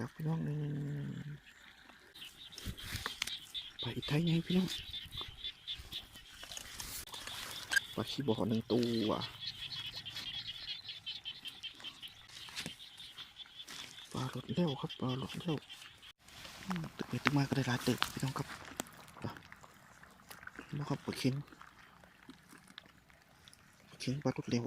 ครับพี่น้องนี่ไปอีกไทยไงพี่น้องปลาขี้บ่อ1 ตัวปลาหลดเร็วครับปลาหลดเร็วตึกไปตึกมาก็ได้หลายตึกพี่น้องครับแล้วครับปลาเข็งปลาหลดเร็ว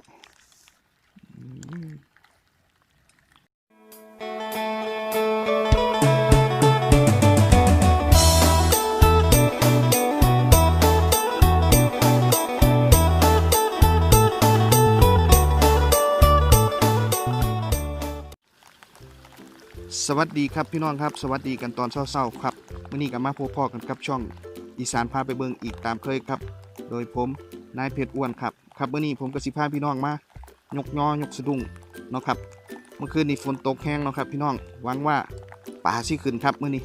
สวัสดีครับพี่น้องครับสวัสดีกันตอนเช้าๆครับวันนี้ก็มาพบพ่อกันกับช่องอีสานพาไปเบิ่งอีกตามเคยครับโดยผมนายเพชรอ้วนครับวันนี้ผมก็สิพาพี่น้องมายกยอยกสะดุ้งเนาะครับเมื่อคืนนี้ฝนตกแห้งเนาะครับพี่น้องหวังว่าป่าสิขึ้นครับมื้อนี้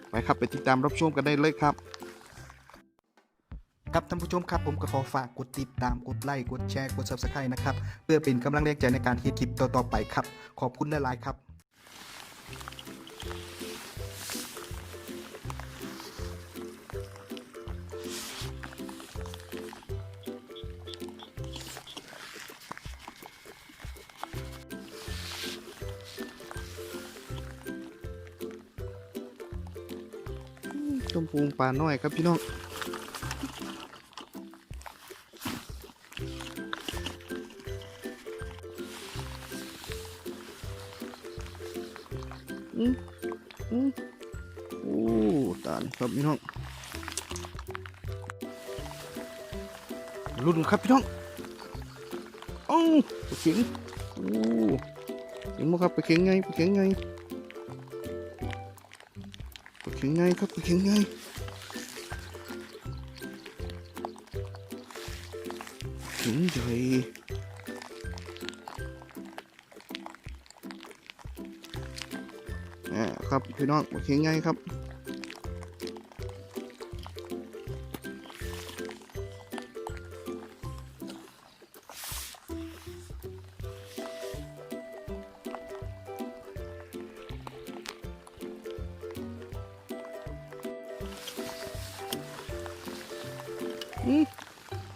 ไปครับไปติดตามรับชมกันได้เลยครับครับท่านผู้ชมครับผมก็ขอฝากกดติดตามกดไลค์กดแชร์กด Subscribe นะครับเพื่อเป็นกำลังแรงใจในการเฮ็ดคลิปต่อๆไปครับขอบคุณหลายๆครับชมพูปลาน้อยครับพี่น้องโอ้ตาลครับพี่น้องรุ่นครับพี่น้องโอ้ปลาเข็งโอ้เห็นไหมครับปลาเข็งไงปลาเข็งไงปลาเข็งไงครับปลาเข็งไงเข็งใหญ่ครับพี่น้องปลาเข็งไงครับ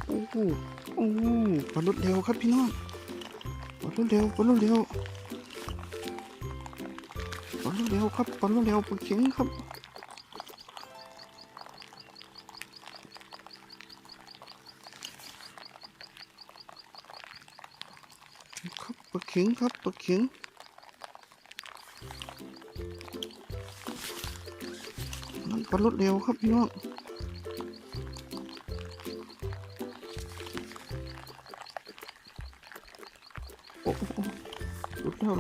โอ้โหโอ้ปลาลดเร็วครับพี่น้องปลาลดเร็วปลาลดเร็วปลาลดเร็วครับปลาลดเร็วปลาเข็งครับครับปลาเข็งครับปลาเข็งนั่นปลาลดเร็วครับพี่น้อง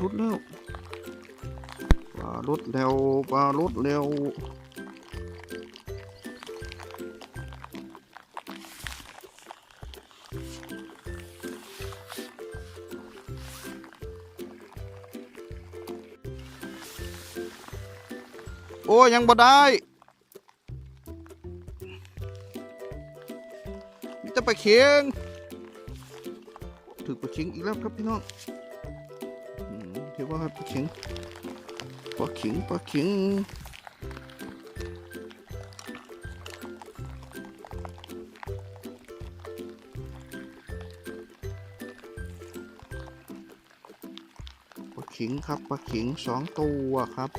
รุดแล้วปลารุดเร็วปลารุดเร็วโอ้ยังบ่ได้มีแต่ปลาเข็งถือปลาเข็งอีกแล้วครับพี่น้องเดี๋ยวว่าปลาเข็งปลาเข็งปลาเข็งปลาเข็งครับปลาเข็ง2 ตัวครับ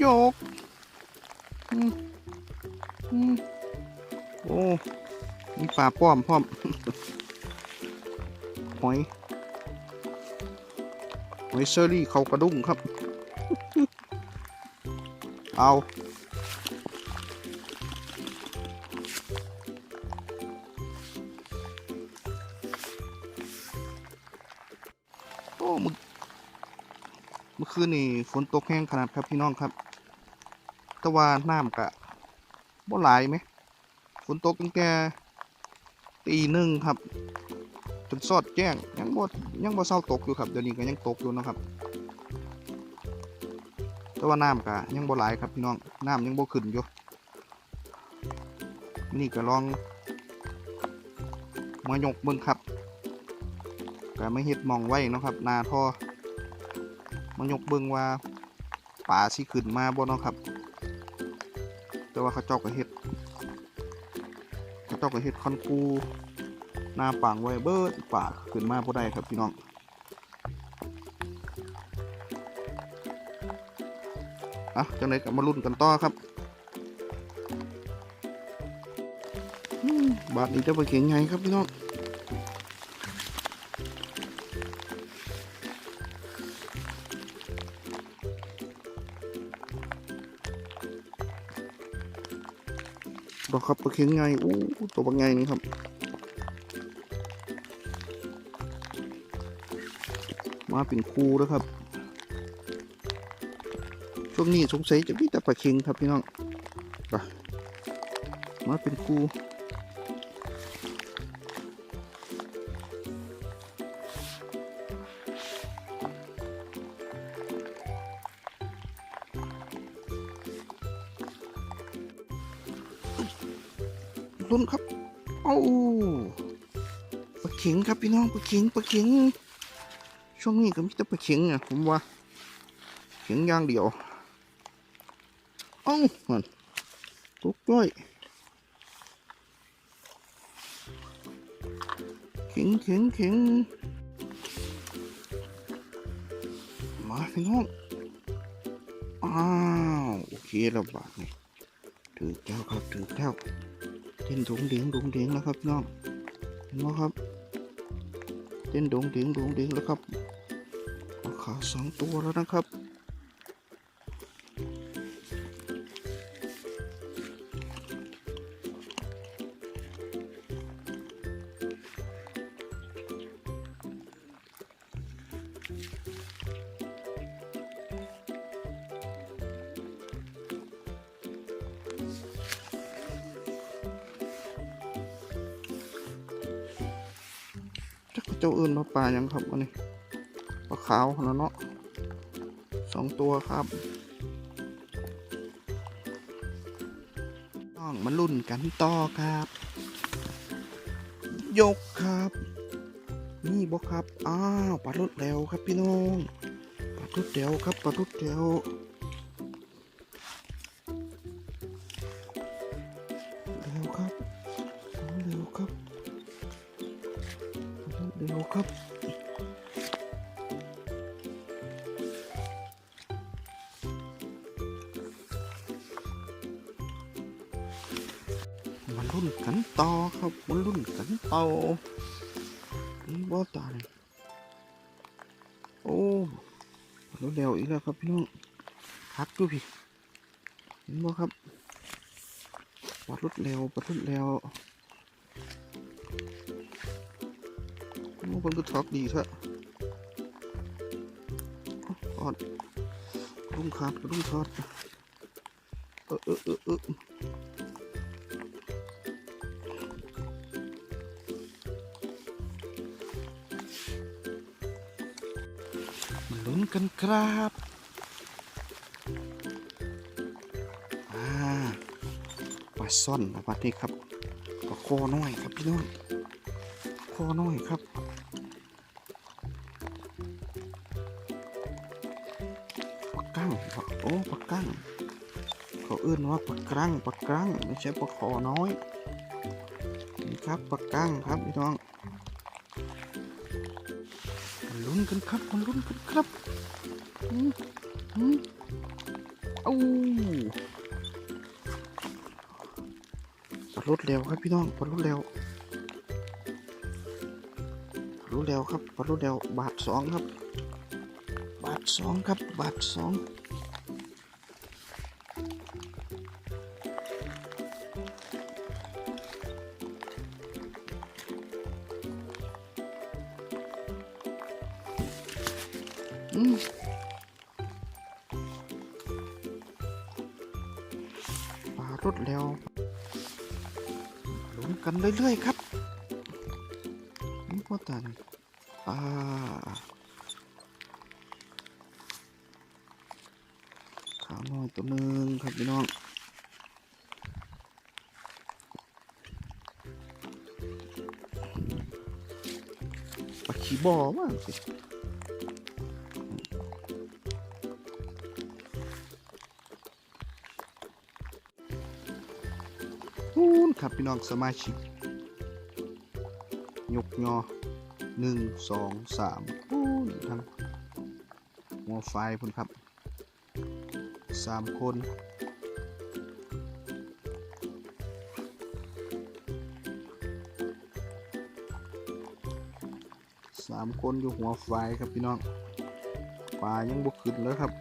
ยกโอ้มีปลาป้อมพร้อมหอยเชอรี่เขากระดุ้งครับเอาโอ้เมื่อคืนนี่ฝนตกแห้งขนาดครับพี่น้องครับแต่ว่าน้ำกะบ่หลายไหมฝนตกตั้งแต่ตี 1ครับจนสอดแจ้งยังบ่เศร้าตกอยู่ครับเดี๋ยวนี้ก็ยังตกอยู่นะครับแต่ว่าน้ำกะยังบ่หลายครับพี่น้องน้ำยังบ่ขึ้นอยู่นี่ก็ลองมายกเบิ่งครับ ก็ไม่เฮ็ดมองไว้เนาะครับนาท่อมายกเบิ่งว่าป่าสิขึ้นมาบ่เนาะครับแต่ว่าเขาเจ้าก็เฮ็ดคอนคูนาปังไว้เบิดป่าขึ้นมาบ่ได้ครับพี่น้องจังได๋ก็มาลุ้นกันต่อครับบาดนี้จะไปเข็งไงครับพี่น้องดอกครับปลาเข็งไงตัวปลาไงนี่ครับมาเป็นคู่แล้วครับช่วงนี้สงสัยจะมีแต่ปลาเข็งครับพี่น้องมาเป็นคู่ลุ้นครับปลาเข็งครับพี่น้องปลาเข็งช่วงนี้ก็มีแต่ปลาเข็งอ่ะผมว่าเข็งอย่างเดียวมันตุกด้วยเข็งมาพี่น้องโอเคแล้วบาทนี่ถือแก้วครับถือแก้วเต้นดงเดียงแล้วครับพี่น้องเห็นไหมครับเต้นดงเดียงแล้วครับขา2 ตัวแล้วนะครับเจ้าอื่นมาปลายังครับวันนี้ปลาขาวแล้วเนาะ2 ตัวครับต้องมาลุ้นกันต่อครับยกครับนี่บอกครับปลารถแล้วครับพี่น้องปลารถแล้วครับปลารถแล้วครับมันลุ้นกันต่อครับมันลุ้นกันต่อนี่บ่ตายรถเร็วอีกแล้วครับพี่น้องพักดูพี่เห็นบ่ครับปัดรถเร็วมันก็ท็อกดีซะกอดรุ่งขาดมาลุ้นกันครับปลาซ่อนนะปัดนี้ครับปลาคอน้อยครับพี่น้องคอน้อยครับปลากั้งปลากั้งเขาเอื้นว่าปลากั้งไม่ใช่ปลาคอน้อยนี่ครับปลากั้งครับพี่น้องมันลุ้นกันครับปลารถเร็วครับพี่น้องปลารถเร็วครับปลารถเร็วบาท 2ครับบาท 2ครับบาท 2ปลารถเร็วลุ้นกันเรื่อยๆครับนี่พ่อตาขาวน้อยตัวหนึ่งครับพี่น้องป ลาขี้บ่อมากสิพูนครับพี่น้องสมาชิกยกยอ1 2 3พูนทั้งหัวไฟพุ่นครับ3 คนอยู่หัวไฟครับพี่น้องปลายังบุกขึ้นแล้วครับ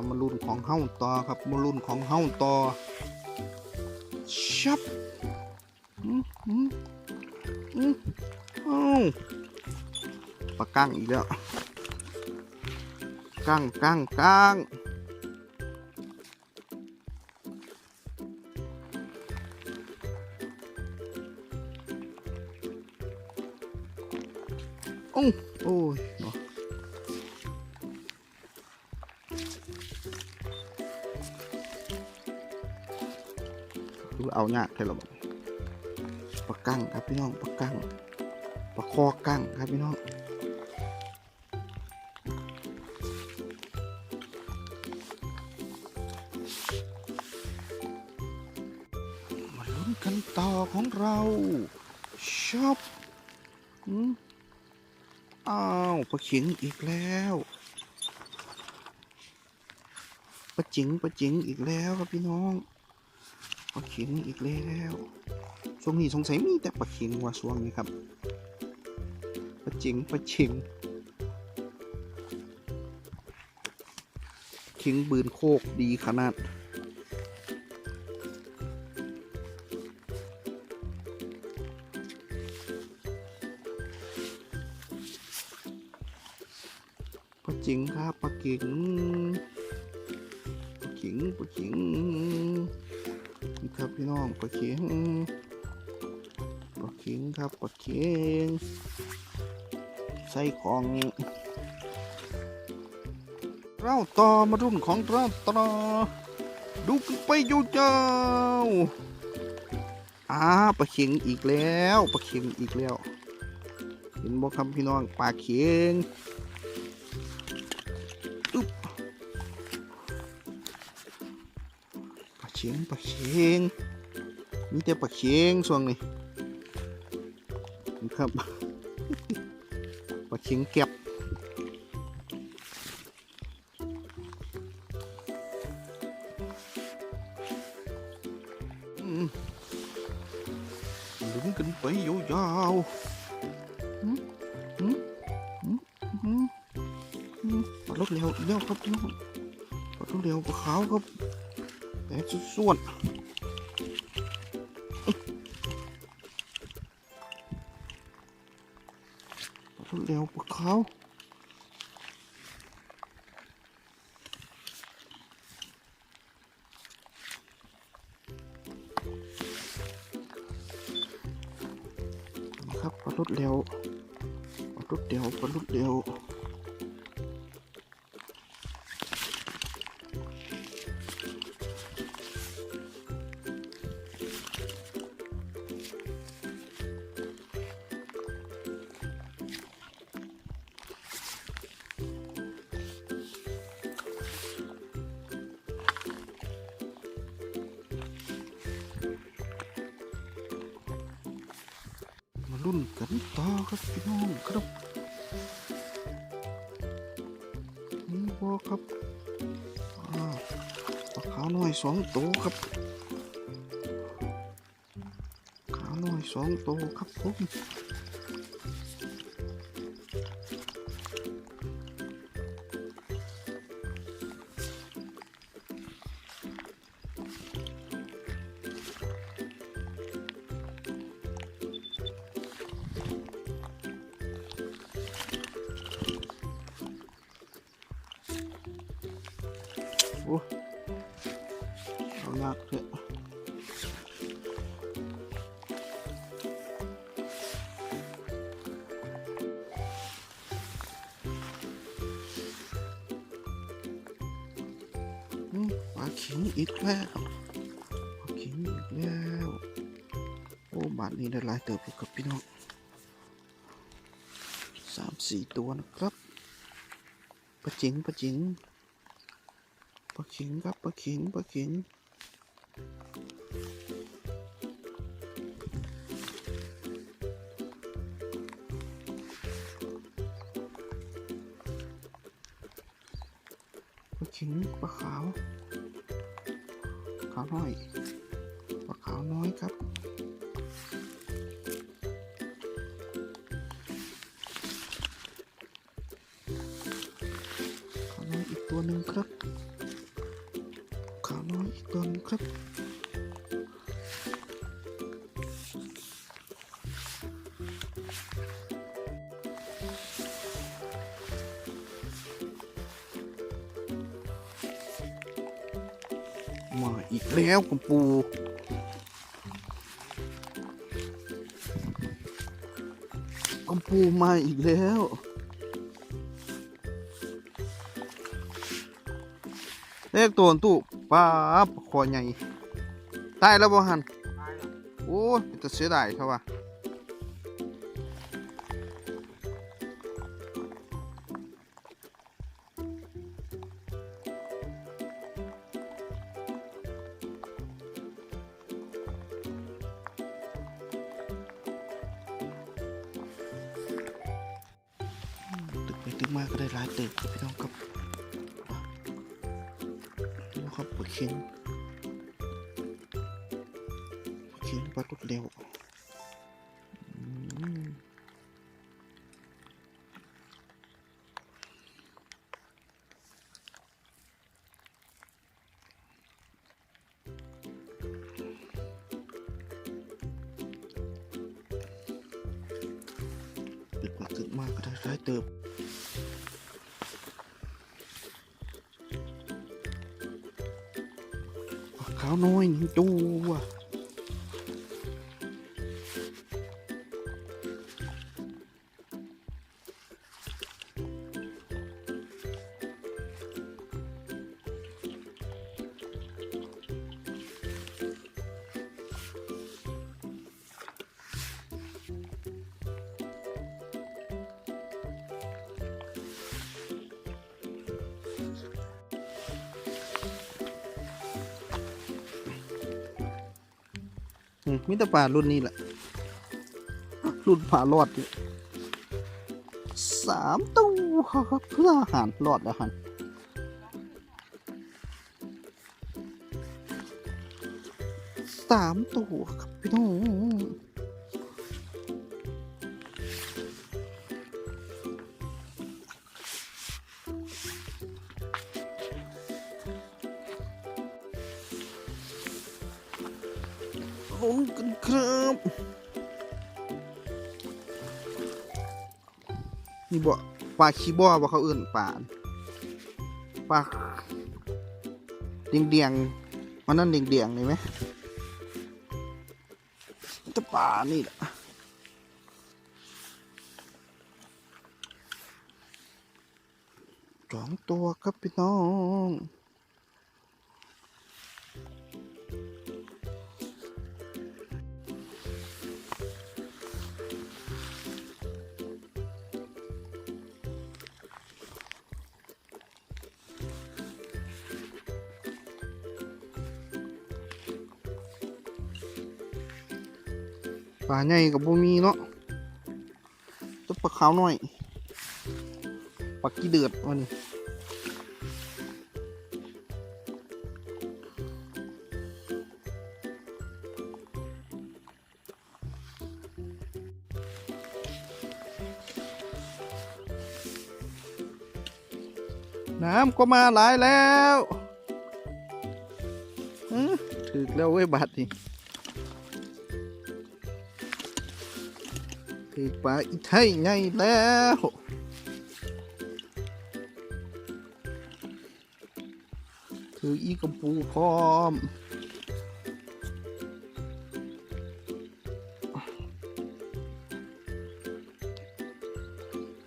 มาลุ้นของเฮ้าต่อครับมาลุ้นของเฮ้าต่อชับปลากั้งอีกแล้วกั้งโอ้ยเนาะดูเอายากแค่ละบัดปลากั้งครับพี่น้องปลากั้งปลาคอกั้งครับพี่น้องมาลุ้นกันต่อของเราชอบอ้าวปลาเข็งอีกแล้วปลาจิ๋งอีกแล้วครับพี่น้องปลาเข็งอีกแล้วช่วงนี้สงสัยมีแต่ปลาเข็งว่าช่วงนี้ครับปลาจิ๋งเข็งบืนโคกดีขนาดปลาจิ๋งครับปลาเข็งนี่ครับพี่น้องปลาเข็งครับปลาเข็งใส่ของเราต่อมารุ่นของเราต่อดูกันไปอยู่เจ้าปลาเข็งอีกแล้วเห็นบ่ครับพี่น้องปลาเข็งปลาเข็งมีแต่ปลาเข็งช่วงนี้ครับปลาเข็งเก็บลุ้นกันไปยาวปลารถเร็วครับน้องปลารถเร็วปลาขาวครับแต่ส่วนเร็วปลาขาวครับปลารถเร็วรุ่นกันต่อครับพี่น้องครับนี่บ่ครับปลาขาวน้อย2 ตัวครับขาวน้อย2 ตัวครับผมโอ้เอาหนักเถอะปลาเข็งอีกแล้วโอ้บาทนี้ได้หลายเติบกับพี่น้อง 3-4 ตัวนะครับปลาจิงครับปลาขิงปลาขิงขปลาขาวน้อยปลาขาวน้อยครับขาวน้อยอีกตัวหนึ่งครับขาวน้อยอีกตัวหนึ่งครับมาอีกแล้วกัมปูมาอีกแล้วเลขตัวตู้ป้าบคอใหญ่ตายแล้วบ่หันโอ้ยจะเสียดายเท่าว่าตึกมาก็ได้หลายตึกพี่น้องครับดูครับปลาเค็งปลาตุดเร็วตึกมาก็ได้หลายตึกขาวน้อย1 ตัวมิตรป่ารุ่นนี้แหละรุ่นป่ารอด3 ตัวครับเพื่ออาหารรอดอาหาร3 ตัวครับพี่น้องลุ้นกันครับนี่บ่ปลาขี้บ่อเขาเอื่นปลาเดียงมันนั่นเดียงเลยไหมแต่ปลานี่แหละ2 ตัวครับพี่น้องปลาใหญ่กับบ่มีเนาะตัวปลาขาวน้อยปลากี้เดือดวันนี้น้ำก็มาหลายแล้วถึกแล้วเว้ยบัดนี่ถึกปลาอีไทยไงแล้วถืออีกระปูพร้อม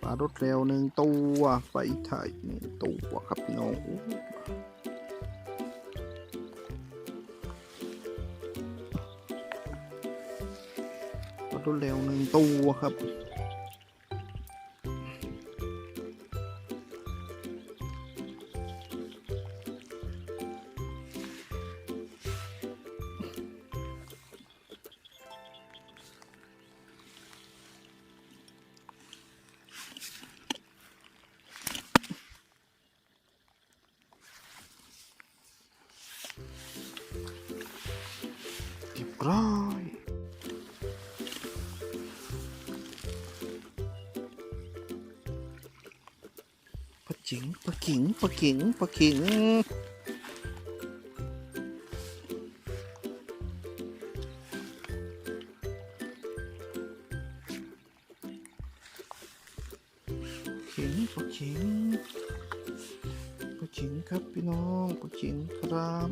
ปลารถเร็ว1 ตัวปลาอีไทย1 ตัวครับพี่น้องปลารถเร็ว1 ตัวครับ จิงปลาขิงปลาขิงปลาขิงขิงปลาขิงปลาขิงครับพี่น้องปลาขิงครับ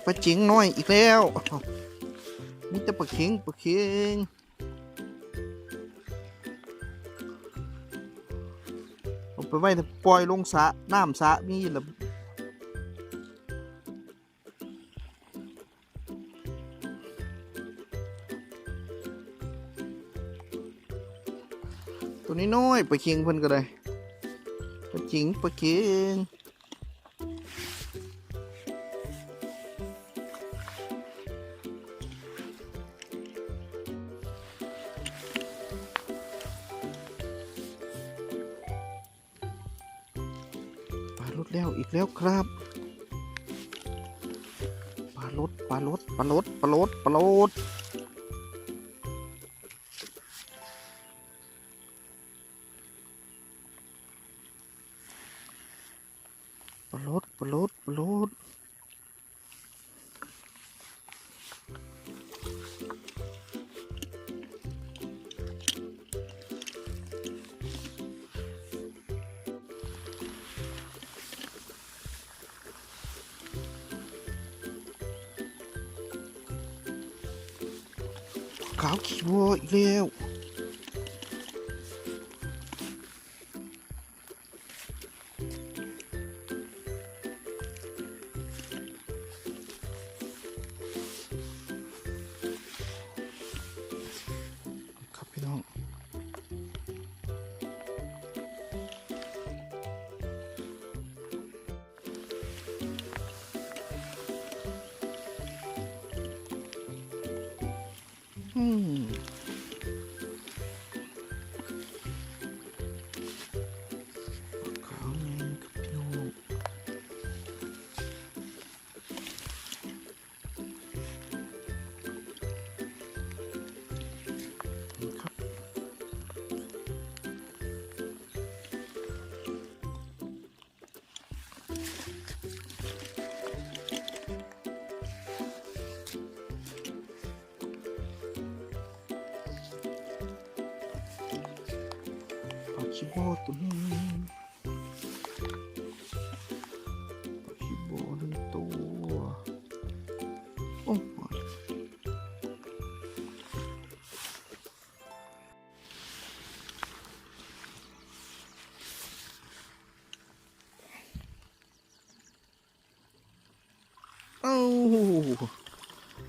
ปลาจิงน้อยอีกแล้วนี่จะปลาเข็งปลาเข็งเอาไปไว้ปล่อยลงสระน้ำสระมีแหละตัวนี้น้อยปลาเข็งเพิ่นก็ได้ปลาจิงปลาเข็งลดแล้วอีกแล้วครับปลาลดปลาลดปลาลดปลาลดปลาลดปลาลดปลาลดปลาลดขาวขี้วัวอีกแล้วครับพี่น้องขาวแมงครับพี่น้องครับปลาชิโบตัวนึงปลาชิโบหนึ่งตัวโอ้เอ้า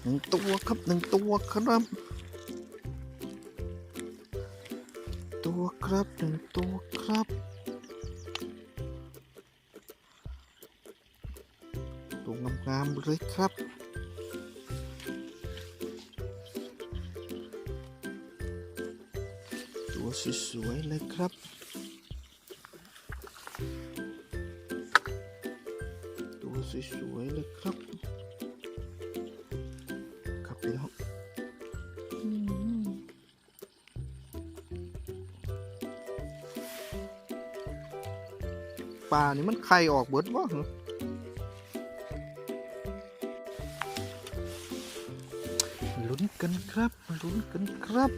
หนึ่งตัวครับหนึ่งตัวครับตัวครับหนึ่งตัวครับตัวงามๆเลยครับตัวสวยๆเลยครับตัวสวยๆเลยครับครับพี่น้องปลานี่มันไข่ออกเบิดวะลุ้นกันครับลุ้นกันครับ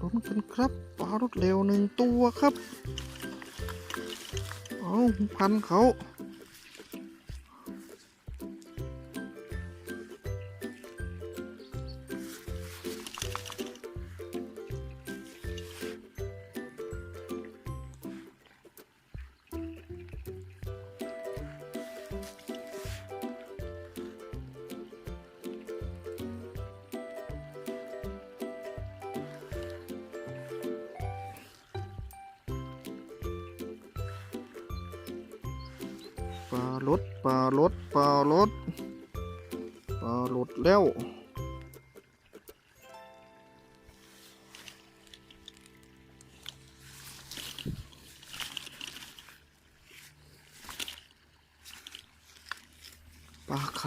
ลุ้นกันครับปลารถเร็วหนึ่งตัวครับเอาพันเขาปลารถปลารถปลารถปลารถแล้ว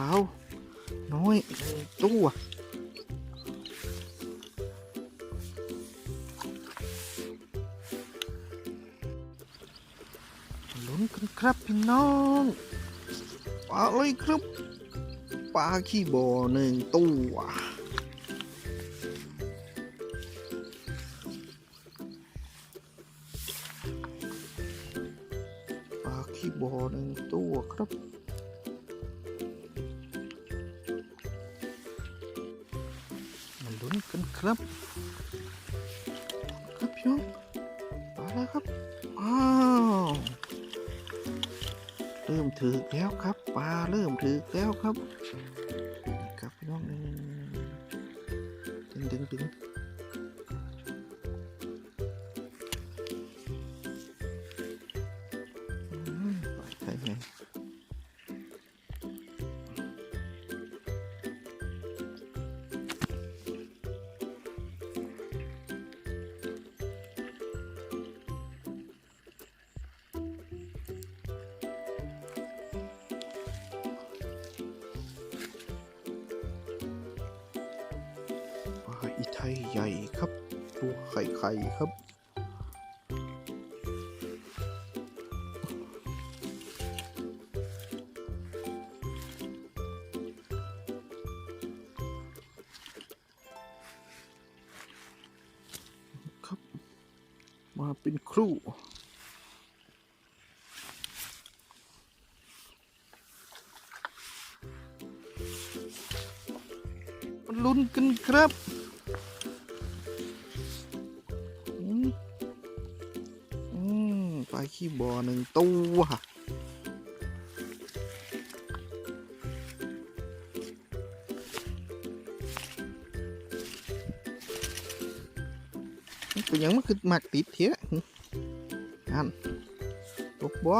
ขาวน้อยตัวลุ้นกันครับพี่น้องปลาเลยครับปลาขี้บ่อ1 ตัวปลาขี้บ่อ1 ตัวครับมาลุ้นกันครับครับพี่น้องปลาอะไรครับอ้าวเริ่มถึกแล้วครับปลาเริ่มถึกแล้วครับครับพี่น้องดึงปล่อยไปไงอีไทยใหญ่ครับตัวไข่ครับครับมาเป็นครูลุ้นกันครับปลาขี้บ่อ1 ตัวเป็นยังมันคือหมักติดเถอะนั่นตกบ่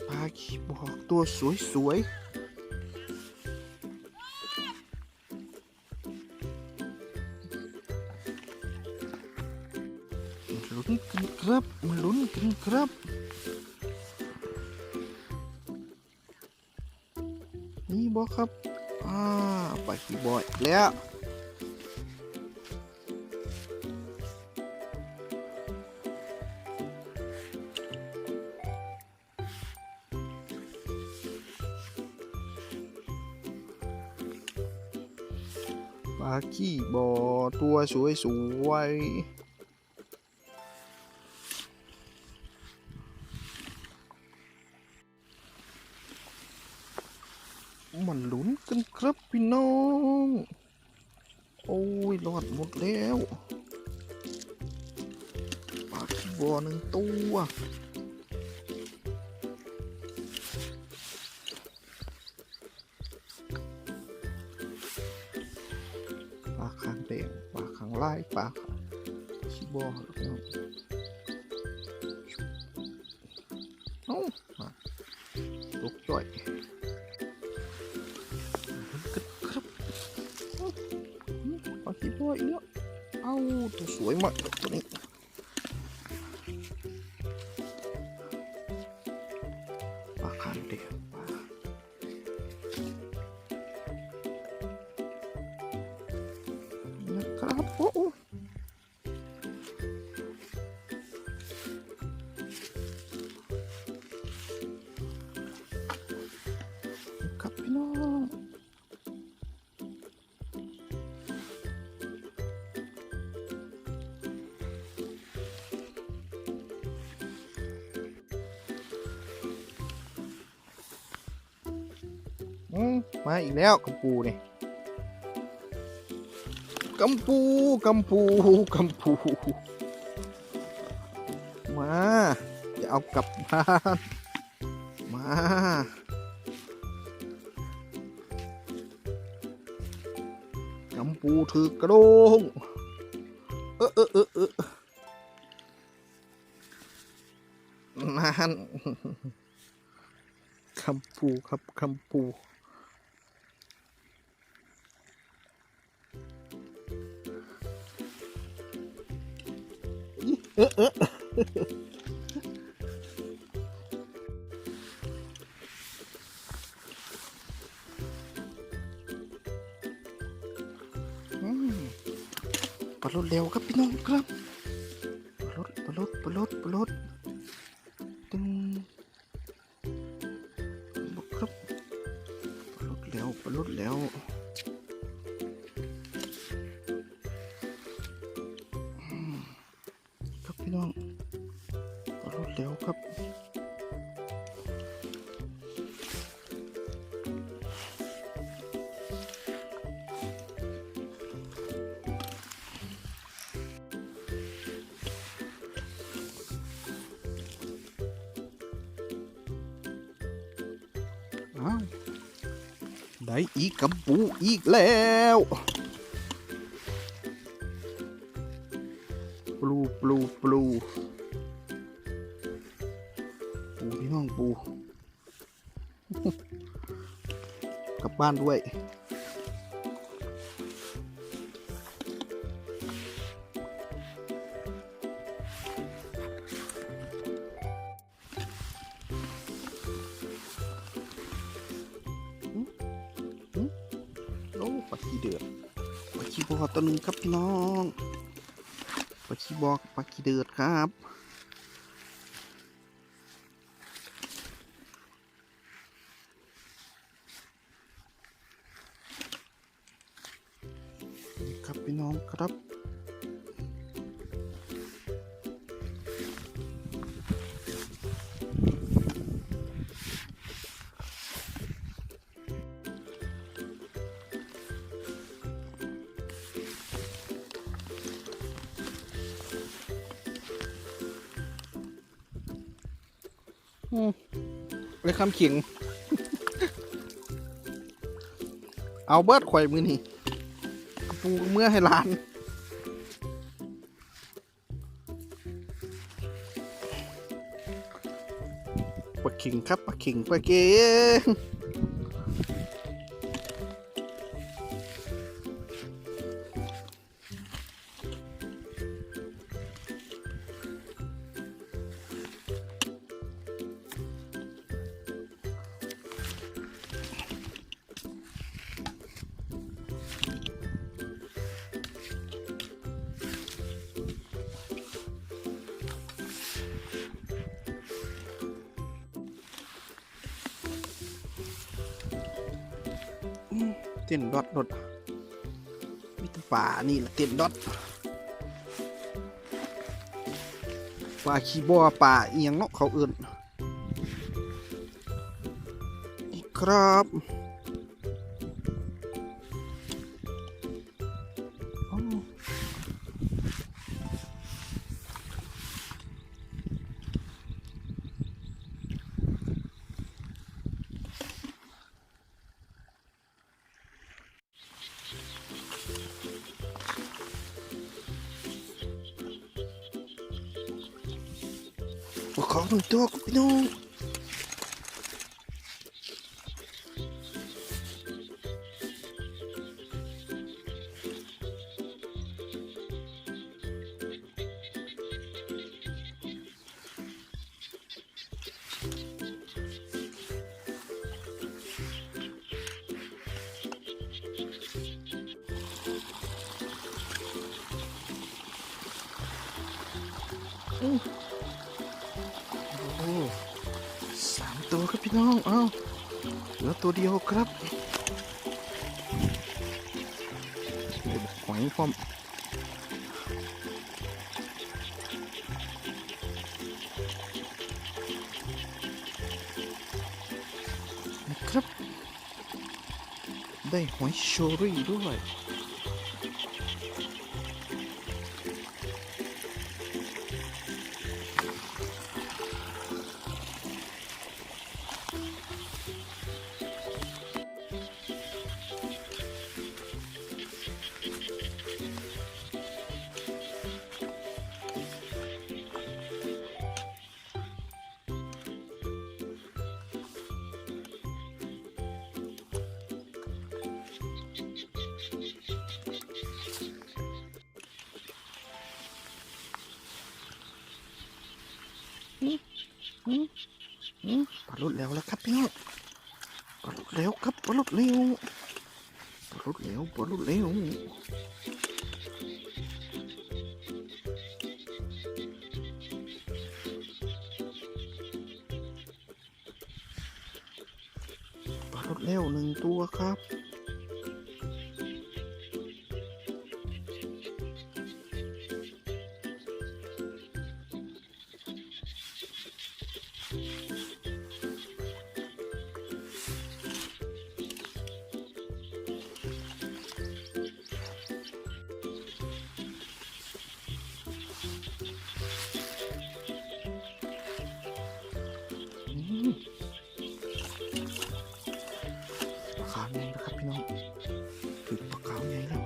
ปลาขี้บ่อตัวสวยลุ้นกันครับมาลุ้นกันครับนี่บ่ครับปลาขี้บ่ออีกแล้วปลาขี้บ่อตัวสวยมันลุ้นกันครับพี่น้องโอ้ยรอดหมดแล้วปลาขี้บ่อ1 ตัวปลาคางแดงปลาคางลายปลาขี้บ่อตกจ่อยปลาขี้บ่ออีกแล้วตัวสวยมากตัวนี้ปลาคางแดงนะครับโอ้ครับพี่น้องมาอีกแล้วกัมปูนี่กัมปูมาจะเอากลับบ้านมากัม ปูถือกระโดงนั่นคำปูครับคำปูปลาลดเร็วครับพี่น้องครับปลาลดตึงบอกครับปลาลดแล้วครับพี่น้องปลาลดแล้วครับได้อีกกับปูอีกแล้วปลูพี่น้องปูกลับบ้านด้วยปลาขี้เดือดปลาขี้บอกตัวหนึ่งครับพี่น้องปลาขี้บอกปลาขี้เดือดครับนี่ครับพี่น้องครับเลยคำเขียงเอาเบิร์ดข่อยมือนี่ปูเมื่อให้ร้านปลาเข่งครับปลาเข่งปลาเก๋เต้นดอดมีแต่ป่านี่แหละเต้นดอดป่าขี้บัวป่าเอียงเนาะเขาเอื่นครับขอหนึ่งตัวพี่น้อง3 ตัวครับพี่น้องเหลือตัวเดียวครับเดี๋ยวหอยพร้อมนะครับได้หอยเชอรี่ด้วย ปลาลดแล้วครับพี่น้องปลาลดแล้วครับปลาลดแล้วปลาลดแล้วปลาลดแล้วปลาลดแล้วหนึ่งตัวครับปลาขาวใหญ่นะครับพี่น้องถึงปลาขาวใหญ่แล้ว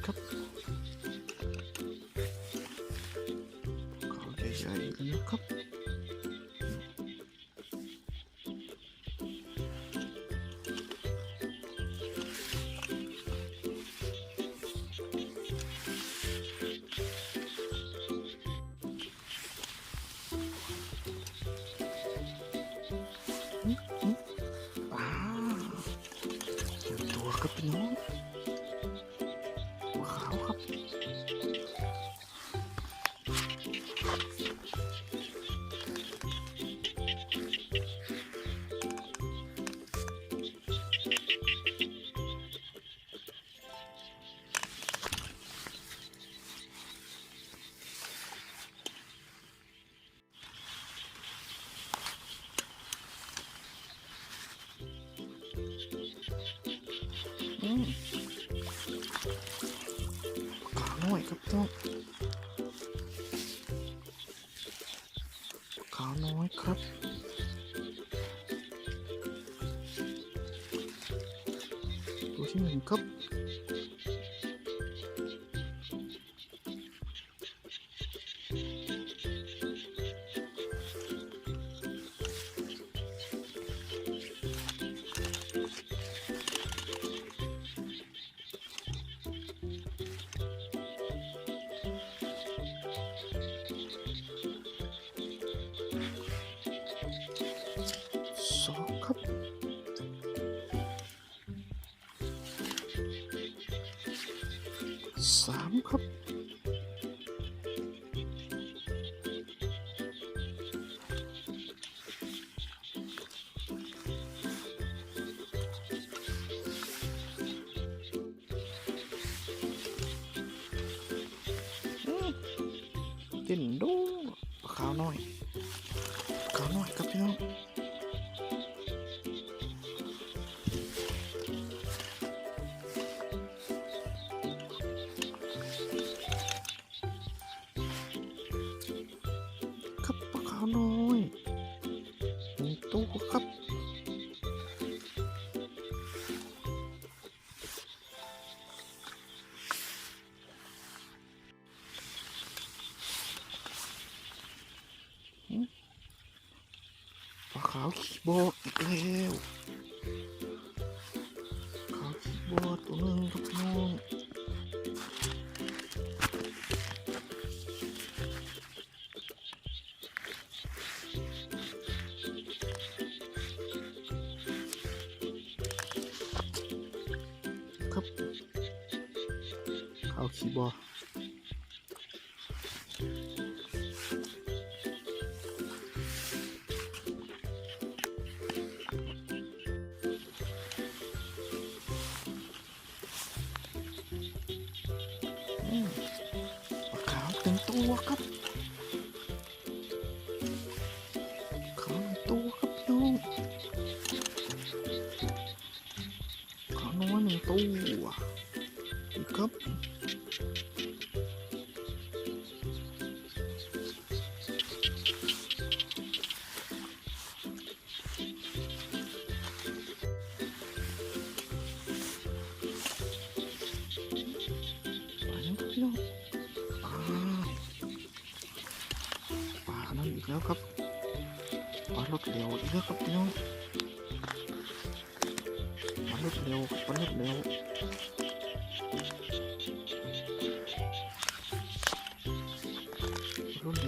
ครับขาวใหญ่ๆแล้วครับตัวครับพี่น้องตัวขาวครับขาวน้อยครับพี่น้องขาวน้อยครับตัวที่หนึ่งครับสองครับสามครับเต้นดูขาวน้อยขาวน้อยครับพี่น้องครับปลาขาวน้อยหนึ่งตัวครับปลาขาวขี้บอกอีกแล้วขาวขี้บอกตัวหนึ่งครับพี่น้องครับขาวขี้บอกปลาขาวเต็มตัวครับขาวหนึ่งตัวครับพี่น้องขาวน้อยหนึ่งตัวอีกครับไปแล้วครับพี่น้องปลานั่นอีกแล้วครับปลารถเร็วอีกแล้วครับพี่น้องปลารถเร็วปลารถเร็วปลารถ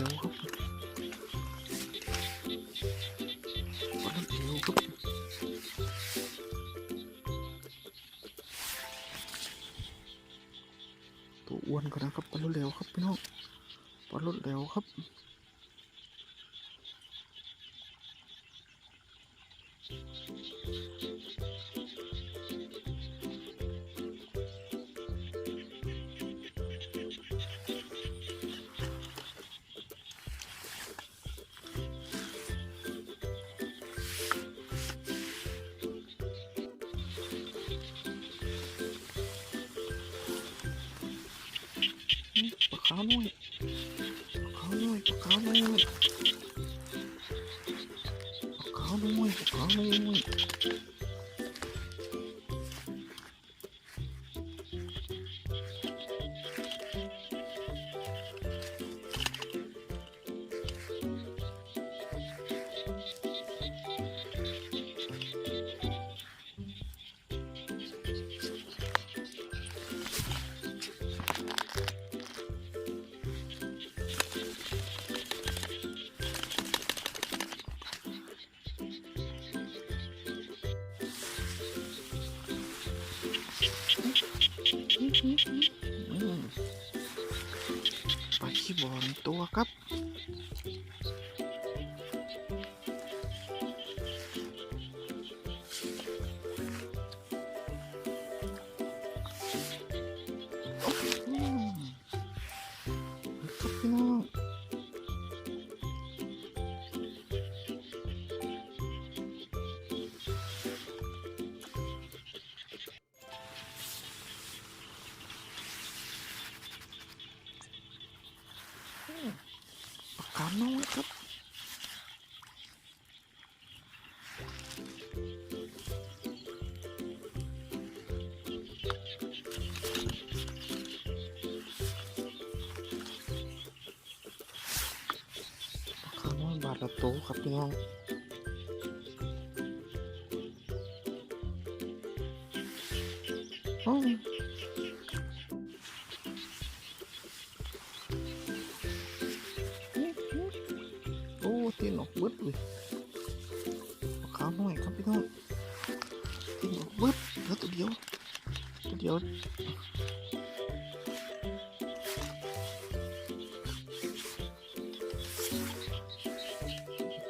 กันนะครับปลารถเร็วครับพี่น้องปลารถเร็วครับปลาขาวน้อยปลาขาวน้อยปลาขาวน้อยปลาขาวน้อยปลาขาวน้อยปลาขี้บอลตัวครับพี่น้องปลาขาวน้อยครับปลาขาวน้อยบาทละโตครับพี่น้องโอ้ตีนออกเบิดเลยปลาขาวน้อยครับพี่น้องตีนออกเบิดแล้วตัวเดียว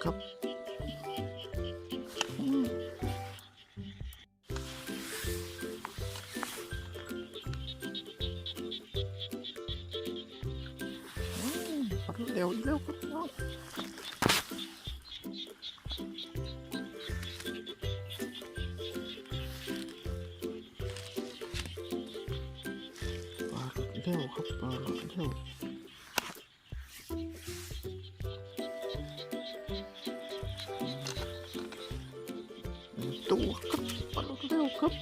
ครับปลาเร็วอีกแล้วครับพี่น้องปลาเร็วครับปลาเร็วตัวครับปลาเร็วครับ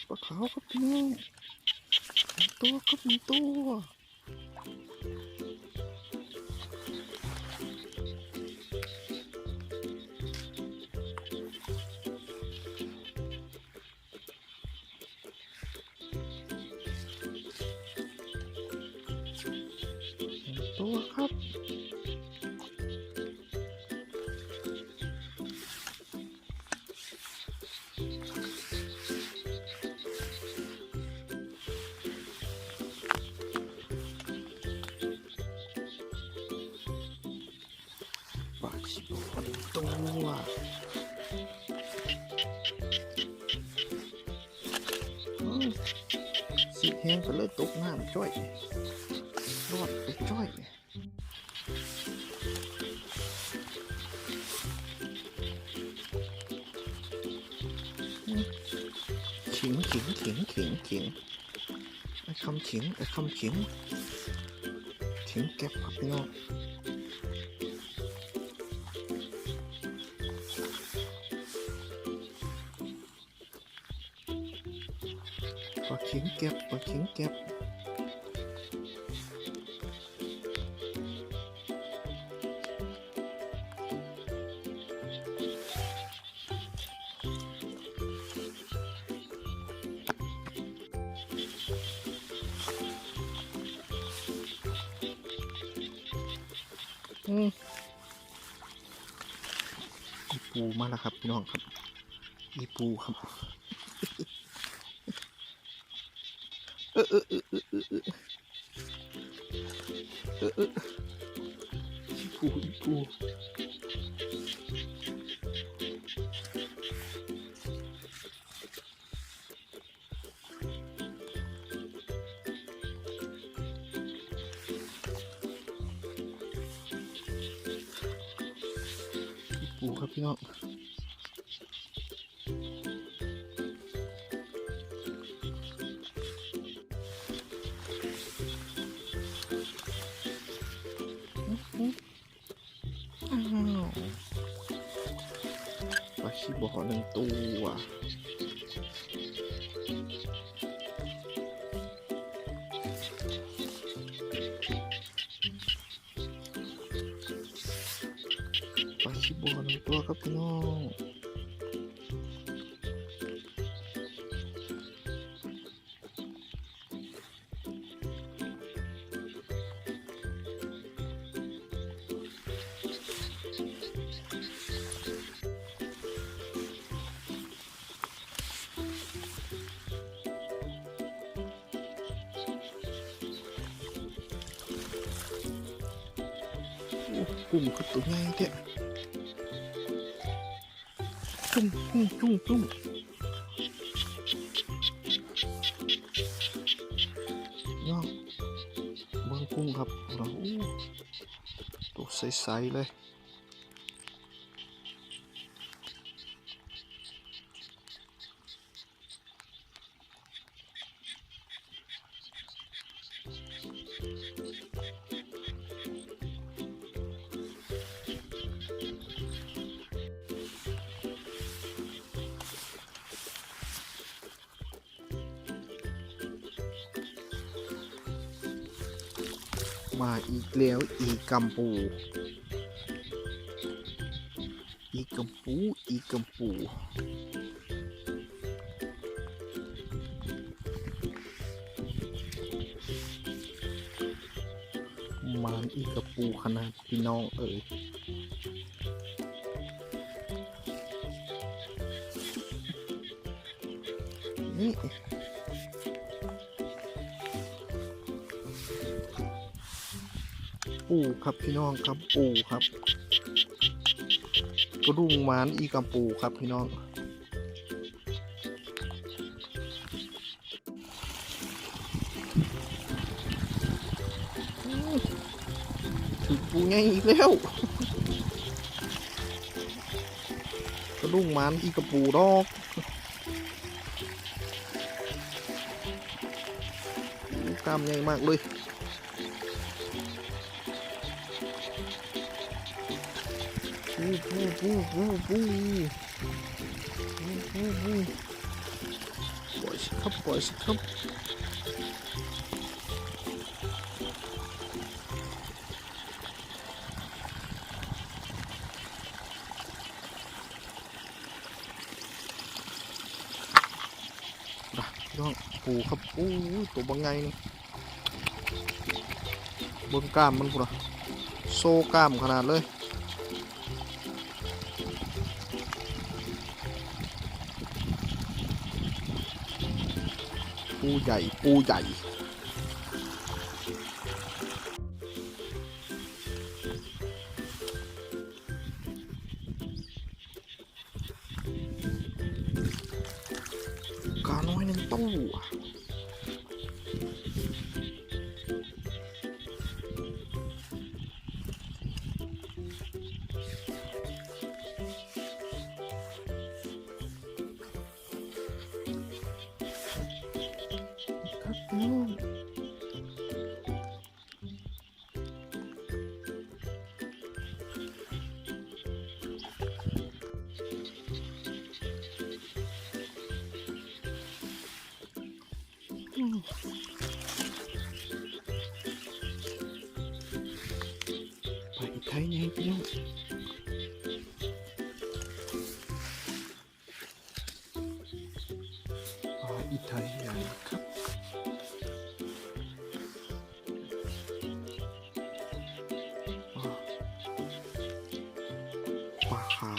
ปลาขาวครับพี่น้องตัวครับตัวครับปลาขี้บอลตัวสีแห้งก็เลยตกน้ำจ้อยรอดไปจ้อยขิงไอ้คำขิงเก็บครับพี่น้องปลาขิงเก็บ อีปูมาแล้วครับพี่น้องครับอีปูครับอีปูครับพี่น้องปลาขี้บ่อหนึ่งตัวปลาขี้บ่อหนึ่งตัวครับพี่น้องกุ้งคือตัวใหญ่แท้จุ่มย่องเบิ้งกุ้งครับเราตัวใสๆเลยมาอีกแล้วอีกัมปูมันอีกระปูขนาดพี่น้องเอ๋ยนี่ปูครับพี่น้องครับปูครับกระดุมมันอีกระปูครับพี่น้องถึงปูไงอีกแล้วกระดุมมันอีกระปูดอกกล้ามใหญ่มากเลยปูปล่อยสิครับน้องปูครับตัวบางไงนี่บนกล้ามมันพุ่งโซ่กล้ามขนาดเลยปูใหญ่กาน้อยนึงตู้ไปไทยไงพี่น้องอีไทยใหญ่ครับ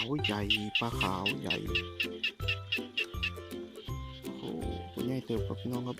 าวใหญ่ปลาขาวใหญ่โอ้ตัวใหญ่เติบครับพี่น้องครับ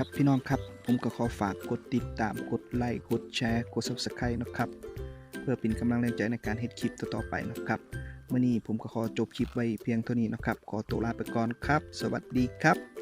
ครับพี่น้องครับผมก็ขอฝากกดติดตามกดไลค์กดแชร์กด Subscribe นะครับเพื่อเป็นกำลังแรงใจในการเฮ็ดคลิปต่อๆไปนะครับมื้อนี้ผมก็ขอจบคลิปไว้เพียงเท่านี้นะครับขอตัวลาไปก่อนครับสวัสดีครับ